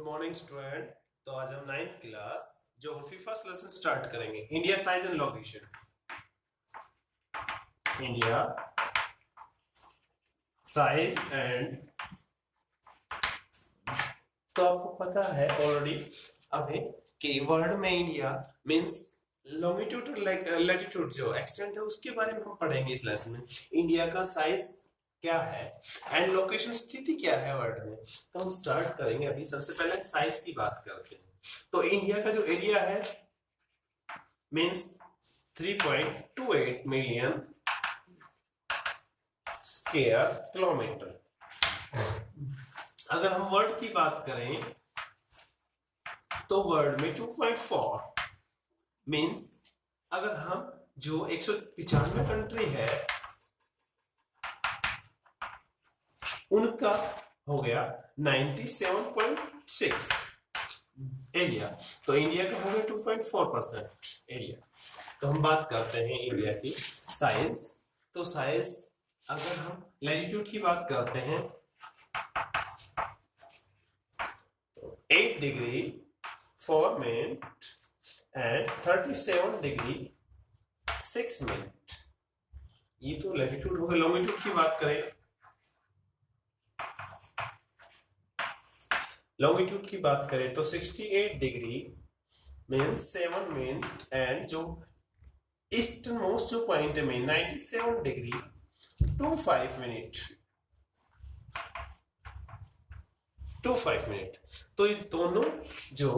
Morning student. तो आज हम 9th class geography first lesson start करेंगे। India size and location. India size and, तो आपको पता है ऑलरेडी अभी कि वर्ल्ड में इंडिया मींस लॉन्गिट्यूड लैटिट्यूड जो एक्सटेंट है उसके बारे में हम पढ़ेंगे इस लेसन में। इंडिया का साइज क्या है एंड लोकेशन स्थिति क्या है वर्ल्ड में। तो हम स्टार्ट करेंगे अभी। सबसे पहले साइज की बात करते हैं। तो इंडिया का जो एरिया है मींस 3.28 मिलियन स्क्वायर किलोमीटर। अगर हम वर्ल्ड की बात करें तो वर्ल्ड में 2.4 मींस अगर हम जो 195 कंट्री है उनका हो गया 97.6 एरिया। तो इंडिया का हो गया 2.4% एरिया। तो हम बात करते हैं इंडिया की साइज। तो साइज अगर हम लैटिट्यूड की बात करते हैं तो 8 degree 4 minute and 37 degree 6 minute, ये तो लैटिट्यूड हो गया। लॉन्गिट्यूड की बात करें, लॉन्गिट्यूड की बात करें तो 68 डिग्री मींस 7 मिनट एंड जो ईस्टर्न मोस्ट जो पॉइंट है में 97 डिग्री 25 मिनट 25 मिनट। तो ये दोनों जो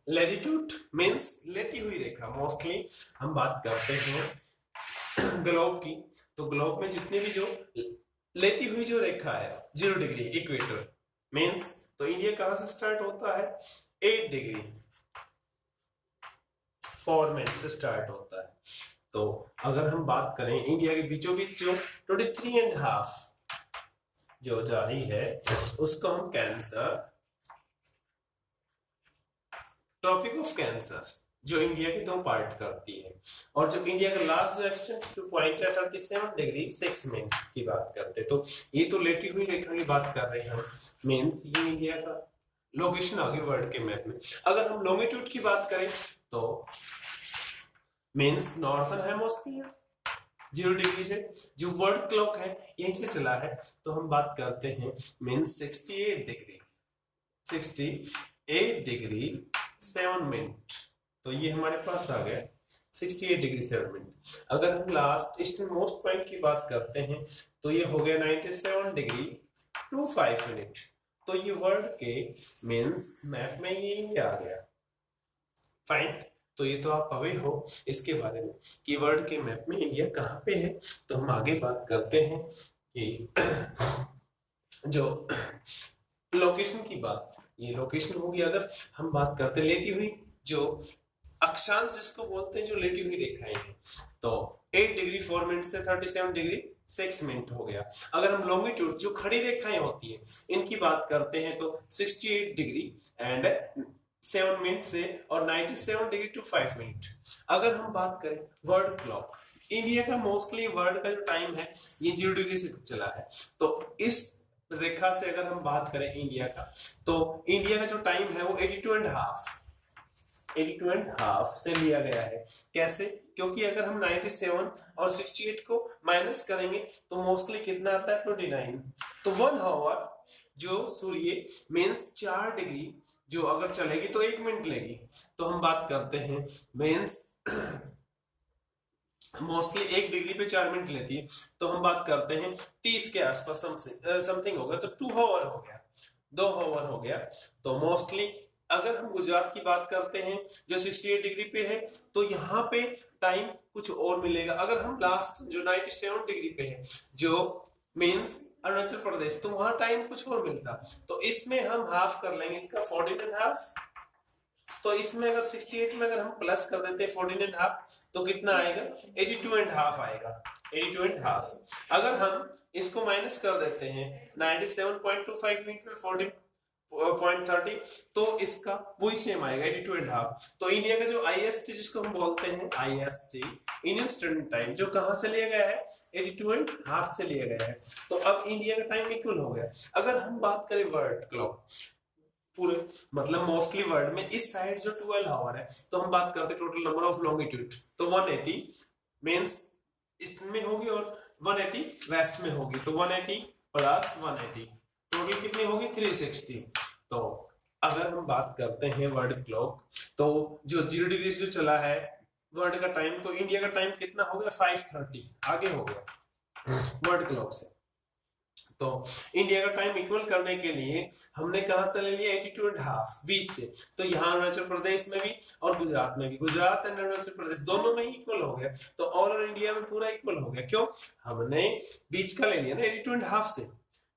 लैटिट्यूड मींस लेटी हुई रेखा, मोस्टली हम बात करते हैं ग्लोब की। तो ग्लोब में जितने भी जो लेटी हुई जो रेखा है 0 डिग्री इक्वेटर मींस, तो इंडिया कहां से स्टार्ट होता है 8 डिग्री 4 मिनट से स्टार्ट होता है। तो अगर हम बात करें इंडिया के बीचों बीच जो 23.5 जो जारी है उसको हम कैंसर, टॉपिक ऑफ कैंसर जो इंडिया के दो पार्ट करती है। और जो इंडिया का लास्ट जो एक्सटेंट जो पॉइंट है 37 डिग्री 6 मिनट की बात करते हैं। तो ये तो लेटी हुई रेखा की बात कर रहे हैं हम मींस ये इंडिया का लोकेशन आगे वर्ल्ड के मैप में। अगर हम लॉन्गिट्यूड की बात करें तो मींस नॉर्थन हेमिस्फीयर 0 डिग्री से जो वर्ल्ड क्लॉक है यहीं से चला है। तो हम बात करते हैं मींस 68 डिग्री 7 मिनट। तो ये हमारे पास आ गया 68 डिग्री 7 मिनट। अगर हम लास्ट ईस्टर्न मोस्ट पॉइंट की बात करते हैं तो ये हो गया 97 डिग्री 25 मिनट। तो ये वर्ल्ड के मींस मैप में ये आ गया। फाइन। तो ये तो आप अवे हो इसके बारे में कि वर्ल्ड के मैप में इंडिया कहाँ पे है। तो हम आगे बात करते हैं कि जो लोकेशन की बात, ये लोकेशन होगी। अगर हम बात करते हैं लेटी हुई जो अक्षांश जिसको बोलते हैं जो लेटी हुई रेखाएं हैं, तो 8 डिग्री 4 मिनट से 37 डिग्री 6 मिनट हो गया। अगर हम लॉन्गिट्यूड जो खड़ी रेखाएं होती हैं इनकी बात करते हैं तो 68 डिग्री एंड 7 मिनट से और 97 डिग्री टू 5 मिनट। अगर हम बात करें वर्ल्ड क्लॉक, इंडिया का मोस्टली वर्ल्ड का जो टाइम है ये 0 डिग्री से चला है। तो इस रेखा से अगर हम बात करें इंडिया का, तो इंडिया का जो टाइम है वो 82.5 से लिया गया है। कैसे? क्योंकि अगर हम 97 और 68 को माइनस करेंगे तो मोस्टली कितना आता है 29। तो 1 आवर जो सूर्य मींस 4 डिग्री जो अगर चलेगी तो 1 मिनट लेगी। तो हम बात करते हैं मींस मोस्टली 1 डिग्री पे 4 मिनट लेती है। तो हम बात करते हैं 30 के आसपास समथिंग होगा। तो 2 आवर हो गया, 2 आवर हो गया। तो मोस्टली अगर हम गुजरात की बात करते हैं जो 68 डिग्री पे है तो यहाँ पे टाइम कुछ और मिलेगा। अगर हम लास्ट जो 97 डिग्री पे है जो मींस अरुणाचल प्रदेश, तो वहां टाइम कुछ और मिलता। तो इसमें हम हाफ कर लेंगे इसका 14.5। तो इसमें अगर 68 में अगर हम प्लस कर देते हैं 14.5 तो कितना आएगा 82.5 आएगा, 82.5। अगर हम इसको माइनस कर देते हैं 97.25 मीटर 14.30 तो इसका वही सेम आएगा 82.5। तो इंडिया का जो आईएसटी जिसको हम बोलते हैं आईएसटी इंडियन स्टैंडर्ड टाइम जो कहां से लिया गया है 82.5 से लिया गया है। तो अब इंडिया का टाइम इक्वल हो गया। अगर हम बात करें वर्ल्ड क्लॉक, पूरे मतलब मोस्टली वर्ल्ड में इस साइड जो 12 आवर है, तो हम बात करते हैं टोटल नंबर ऑफ लॉन्गिट्यूड, तो 180 मींस ईस्ट में होगी और 180 वेस्ट में होगी, तो 180 प्लस 180 टोटल कितनी होगी 360। तो अगर हम बात करते हैं वर्ल्ड क्लॉक, तो जो 0 डिग्री जो चला है वर्ल्ड का टाइम, तो इंडिया का टाइम कितना हो गया 5:30 आगे हो गया वर्ल्ड क्लॉक से। तो इंडिया का टाइम इक्वल करने के लिए हमने कहां से ले लिया 82.5 बीच से, तो यहाँ अरुणाचल प्रदेश में भी और गुजरात में भी, गुजरात एंड अरुणाचल प्रदेश दोनों में ही इक्वल हो गया, तो ऑल ओवर इंडिया में पूरा इक्वल हो गया। क्यों? हमने बीच का ले लिया ना 82.5 से।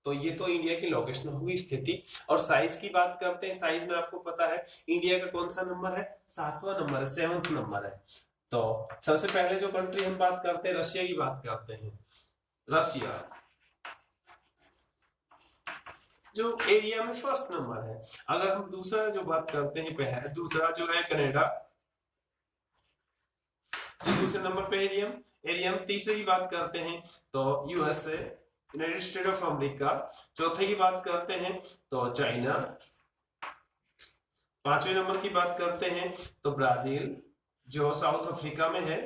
तो ये तो इंडिया की लोकेशन होगी, स्थिति। और साइज की बात करते हैं, साइज में आपको पता है इंडिया का कौन सा नंबर है, 7वां नंबर है, 7th नंबर है। तो सबसे पहले जो कंट्री हम बात करते हैं रशिया की बात करते हैं। रशिया जो एरिया में फर्स्ट नंबर है। अगर हम दूसरा जो बात करते हैं, दूसरा जो है कनाडा, जो दूसरे नंबर पे एरिया में। तीसरे की बात करते हैं तो USA, United state of America. चौथे की बात करते हैं तो चाइना। पांचवें नंबर की बात करते हैं तो ब्राजील, जो साउथ अफ्रीका में है।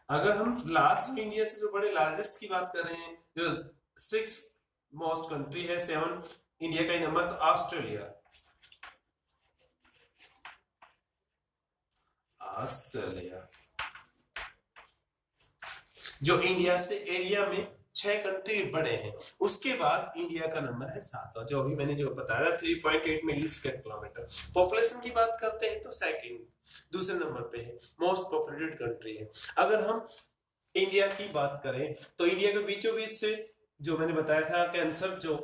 अगर हम लास्ट इंडिया से जो बड़े लार्जेस्ट की बात कर रहे हैं, जो 6 मोस्ट कंट्री है, 7 इंडिया का ही नंबर, तो ऑस्ट्रेलिया। जो इंडिया से एरिया में 6 कंट्री बड़े हैं, उसके बाद इंडिया का नंबर है 7वां, जो अभी मैंने जो बताया 3.8 मिलियन स्क्वायर किलोमीटर। पॉपुलेशन की बात करते हैं तो सेकंड, दूसरे नंबर पे है, मोस्ट पॉपुलेटेड कंट्री है। अगर हम इंडिया की बात करें तो इंडिया के बीचों बीच से जो मैंने बताया था कैंसर जो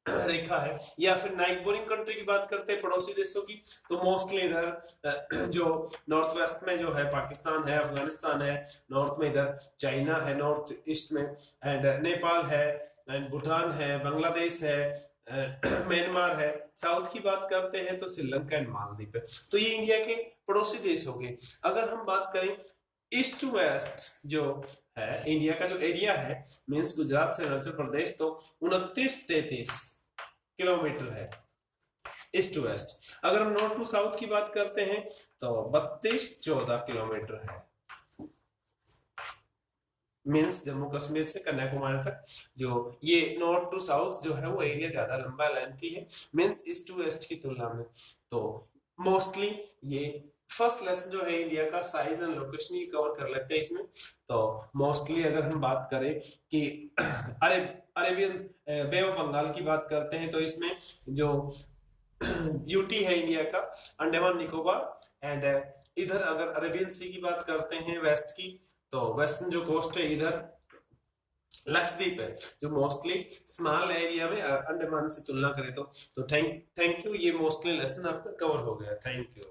रेखा है, या फिर नाइबोरिंग कंट्री की बात करते हैं पड़ोसी देशों की, तो मोस्टली इधर जो नॉर्थ वेस्ट में जो है पाकिस्तान है, अफगानिस्तान है, नॉर्थ में इधर चाइना है, नॉर्थ ईस्ट में एंड नेपाल है एंड भूटान है, बांग्लादेश है, म्यांमार है। साउथ की बात करते हैं तो श्रीलंका एंड मालदीव है। तो ये इंडिया के पड़ोसी देश हो गए। अगर हम बात करें ईस्ट टू वेस्ट जो है इंडिया का जो एरिया है, मींस गुजरात से अरुणाचल प्रदेश, तो 29-33 किलोमीटर है ईस्ट टू वेस्ट। अगर हम नॉर्थ टू साउथ की बात करते हैं तो 32-14 किलोमीटर है, मींस जम्मू कश्मीर से कन्याकुमारी तक जो ये नॉर्थ टू साउथ जो है वो एरिया ज्यादा लंबा लेंथी है, मींस ईस्ट टू वेस्ट की तुलना में। तो मोस्टली ये फर्स्ट लेसन जो है इंडिया का size and location he cover कर लेते हैं इसमें। तो मोस्टली अगर हम बात करें कि अरेबियन बे ऑफ बंगाल की बात करते हैं, तो इसमें जो यूटी है इंडिया का, अंडमान निकोबार एंड इधर अगर अरेबियन सी की बात करते हैं वेस्ट की, तो वेस्टर्न जो कोस्ट है इधर लक्षद्वीप है, जो मोस्टली स्मॉल एरिया में अंडमान से तुलना करें तो थैंक यू। ये मोस्टली लेसन आपका कवर हो गया। Thank you.